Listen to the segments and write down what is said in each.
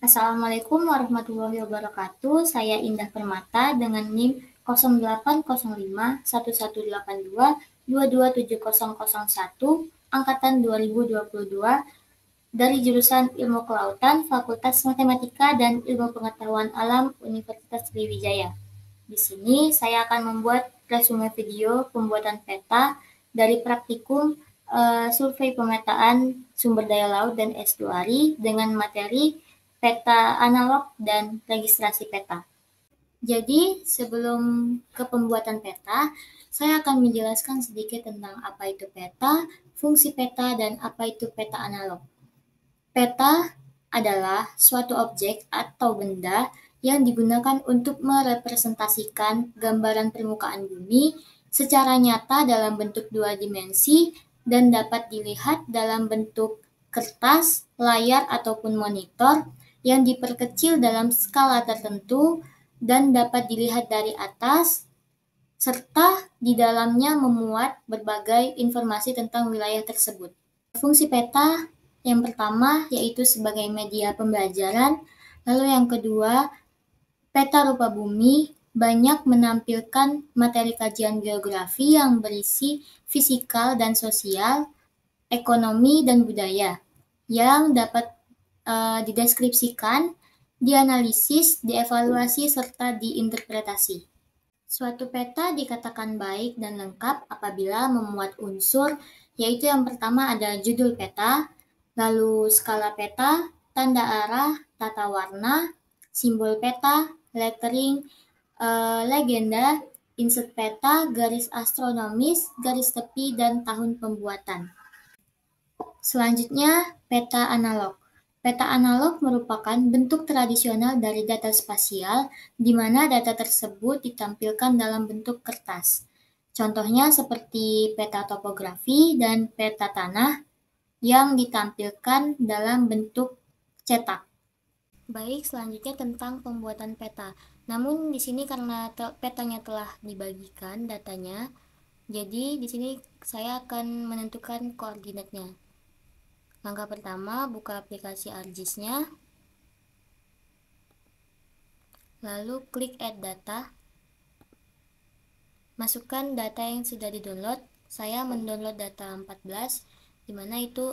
Assalamualaikum warahmatullahi wabarakatuh. Saya Indah Permata dengan NIM 08051182 2270001 angkatan 2022 dari jurusan Ilmu Kelautan Fakultas Matematika dan Ilmu Pengetahuan Alam Universitas Sriwijaya. Di sini saya akan membuat resume video pembuatan peta dari praktikum survei pemetaan sumber daya laut dan estuari dengan materi peta analog dan registrasi peta. Jadi, sebelum ke pembuatan peta, saya akan menjelaskan sedikit tentang apa itu peta, fungsi peta, dan apa itu peta analog. Peta adalah suatu objek atau benda yang digunakan untuk merepresentasikan gambaran permukaan bumi secara nyata dalam bentuk dua dimensi dan dapat dilihat dalam bentuk kertas, layar, ataupun monitor yang diperkecil dalam skala tertentu dan dapat dilihat dari atas, serta di dalamnya memuat berbagai informasi tentang wilayah tersebut. Fungsi peta yang pertama yaitu sebagai media pembelajaran, lalu yang kedua, peta rupa bumi banyak menampilkan materi kajian geografi yang berisi fisikal dan sosial, ekonomi dan budaya yang dapat dideskripsikan, dianalisis, dievaluasi, serta diinterpretasi. Suatu peta dikatakan baik dan lengkap apabila memuat unsur, yaitu yang pertama ada judul peta, lalu skala peta, tanda arah, tata warna, simbol peta, lettering, legenda, insert peta, garis astronomis, garis tepi, dan tahun pembuatan. Selanjutnya, peta analog. Peta analog merupakan bentuk tradisional dari data spasial, di mana data tersebut ditampilkan dalam bentuk kertas. Contohnya seperti peta topografi dan peta tanah yang ditampilkan dalam bentuk cetak. Baik, selanjutnya tentang pembuatan peta. Namun di sini karena petanya telah dibagikan datanya, jadi di sini saya akan menentukan koordinatnya. Langkah pertama, buka aplikasi ArcGIS-nya, lalu klik Add Data, masukkan data yang sudah di-download. Saya mendownload data 14, di mana itu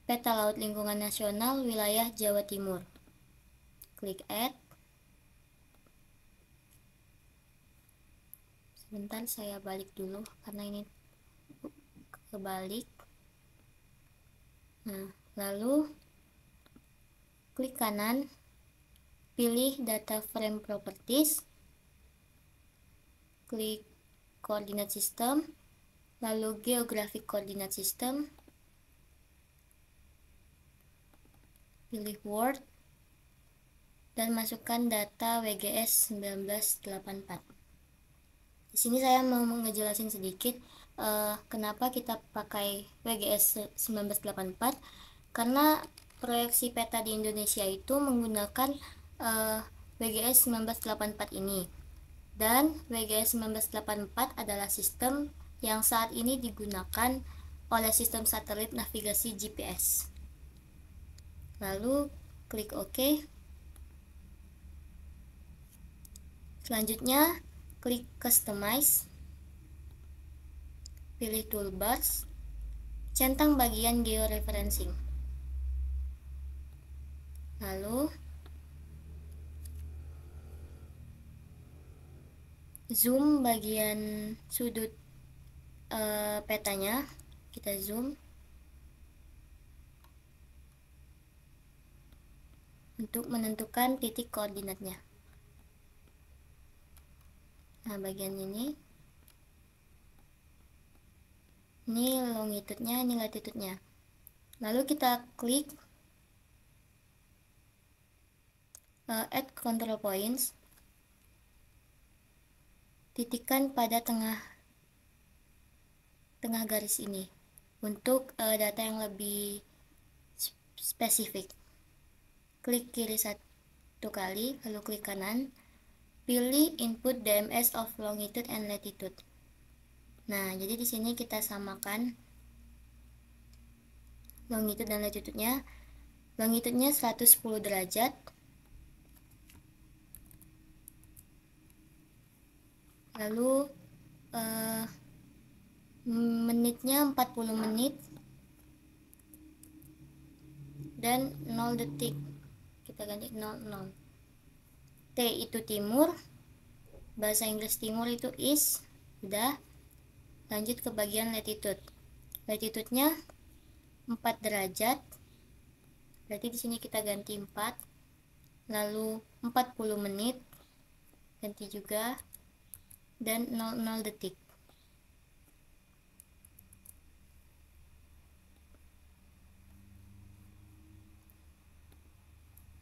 peta laut lingkungan nasional wilayah Jawa Timur. Klik Add. Sebentar, saya balik dulu karena ini kebalik. Nah, lalu klik kanan, pilih Data Frame Properties, klik Coordinate System, lalu Geographic Coordinate System, pilih Word, dan masukkan data WGS 1984. Di sini saya mau ngejelasin sedikit kenapa kita pakai WGS 1984, karena proyeksi peta di Indonesia itu menggunakan WGS 1984 ini. Dan WGS 1984 adalah sistem yang saat ini digunakan oleh sistem satelit navigasi GPS. Lalu klik OK. Selanjutnya klik Customize, pilih Toolbars, centang bagian Georeferencing. Lalu zoom bagian sudut petanya, kita zoom untuk menentukan titik koordinatnya. Nah, bagian ini longitude-nya, ini latitude-nya. Lalu kita klik Add Control Points, titikkan pada tengah garis ini untuk data yang lebih spesifik. Klik kiri satu kali, lalu klik kanan, pilih Input DMS of Longitude and Latitude. Nah, jadi di sini kita samakan longitude dan latitude-nya. longitudenya 110 derajat, lalu menitnya 40 menit, dan 0 detik. Kita ganti 00. T itu timur, bahasa Inggris timur itu east. Udah. Lanjut ke bagian latitude. Latitude-nya 4 derajat. Berarti di sini kita ganti 4. Lalu 40 menit ganti juga, dan 00 detik.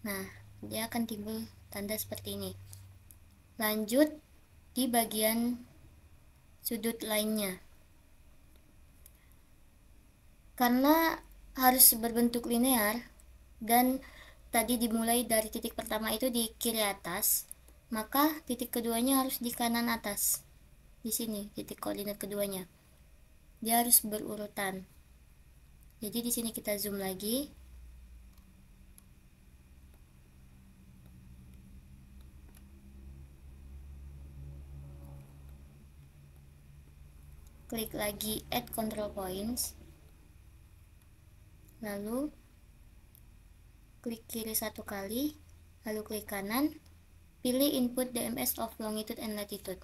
Nah, dia akan timbul tanda seperti ini. Lanjut di bagian sudut lainnya. Karena harus berbentuk linear dan tadi dimulai dari titik pertama itu di kiri atas, maka titik keduanya harus di kanan atas. Di sini titik koordinat keduanya. Dia harus berurutan. Jadi di sini kita zoom lagi. Klik lagi add control points. Lalu klik kiri satu kali, lalu klik kanan, pilih input DMS of longitude and latitude.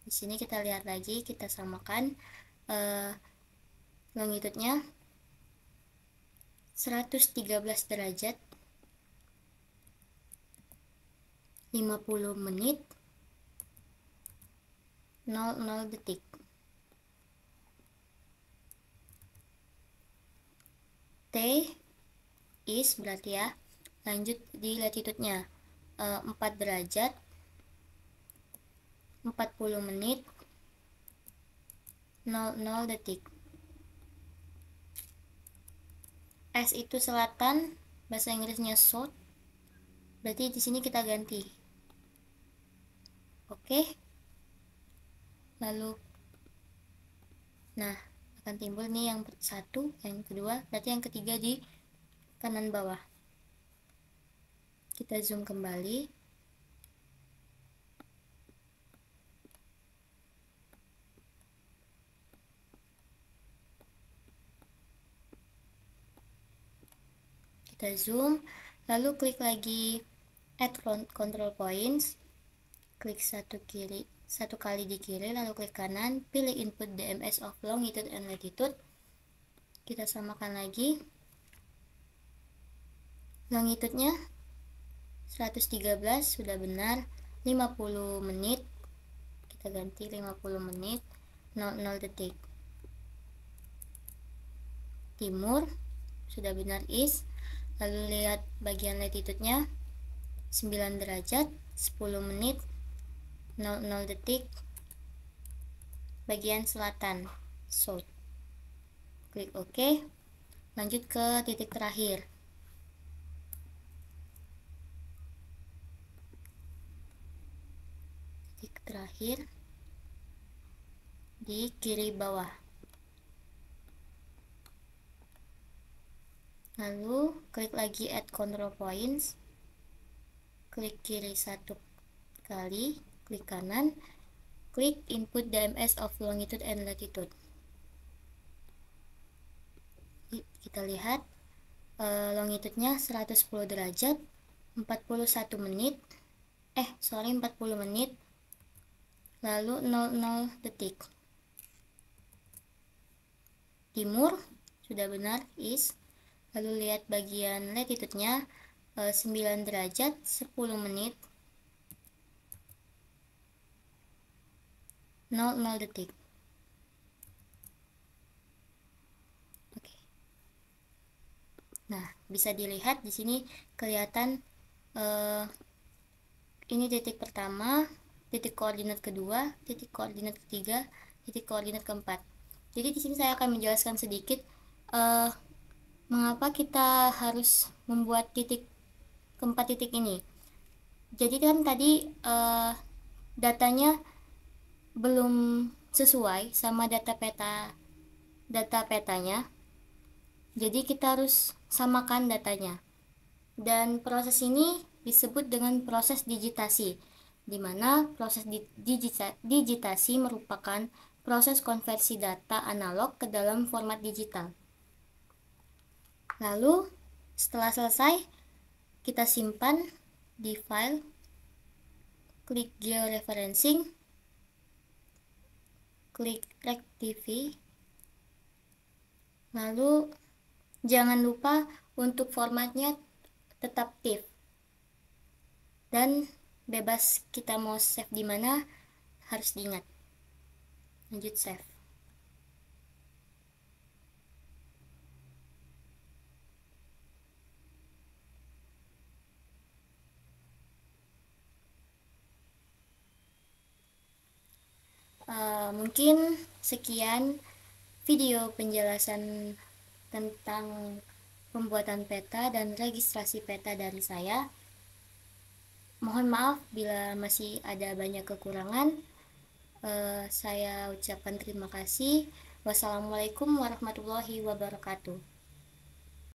Di sini kita lihat lagi, kita samakan longitudenya 113 derajat, 50 menit, 00 detik. T is berarti ya. Lanjut di latitude-nya 4 derajat, 40 menit, 00 detik. S itu selatan, bahasa Inggrisnya south. Berarti di sini kita ganti. Oke. Lalu nah, akan timbul nih yang satu, yang kedua, berarti yang ketiga di kanan bawah. Kita zoom kembali. Kita zoom, lalu klik lagi add control points. Klik satu kali di kiri, lalu klik kanan, pilih input DMS of longitude and latitude. Kita samakan lagi. Longitudenya 113 sudah benar, 50 menit. Kita ganti 50 menit, 00 detik. Timur sudah benar east. Lalu lihat bagian latitude-nya 9 derajat, 10 menit, 00 detik. Bagian selatan south. Klik OK. Lanjut ke titik terakhir. Titik terakhir di kiri bawah. Lalu klik lagi add control points. Klik kiri satu kali, klik kanan, klik input DMS of longitude and latitude. Kita lihat longitudenya 110 derajat, 41 menit, 40 menit, lalu 00 detik. Timur sudah benar east. Lalu lihat bagian latitude-nya 9 derajat, 10 menit, 00 detik. Oke. Nah, bisa dilihat di sini kelihatan ini titik pertama, titik koordinat kedua, titik koordinat ketiga, titik koordinat keempat. Jadi di sini saya akan menjelaskan sedikit mengapa kita harus membuat keempat titik ini. Jadi kan tadi datanya belum sesuai sama data petanya. Jadi kita harus samakan datanya. Dan proses ini disebut dengan proses digitasi, di mana proses digitasi merupakan proses konversi data analog ke dalam format digital. Lalu, setelah selesai, kita simpan di file, klik georeferencing, klik rectify, lalu jangan lupa untuk formatnya tetap TIFF, dan bebas kita mau save di mana harus diingat. Lanjut save. Mungkin sekian video penjelasan tentang pembuatan peta dan registrasi peta dari saya. Mohon maaf bila masih ada banyak kekurangan. Saya ucapkan terima kasih. Wassalamualaikum warahmatullahi wabarakatuh.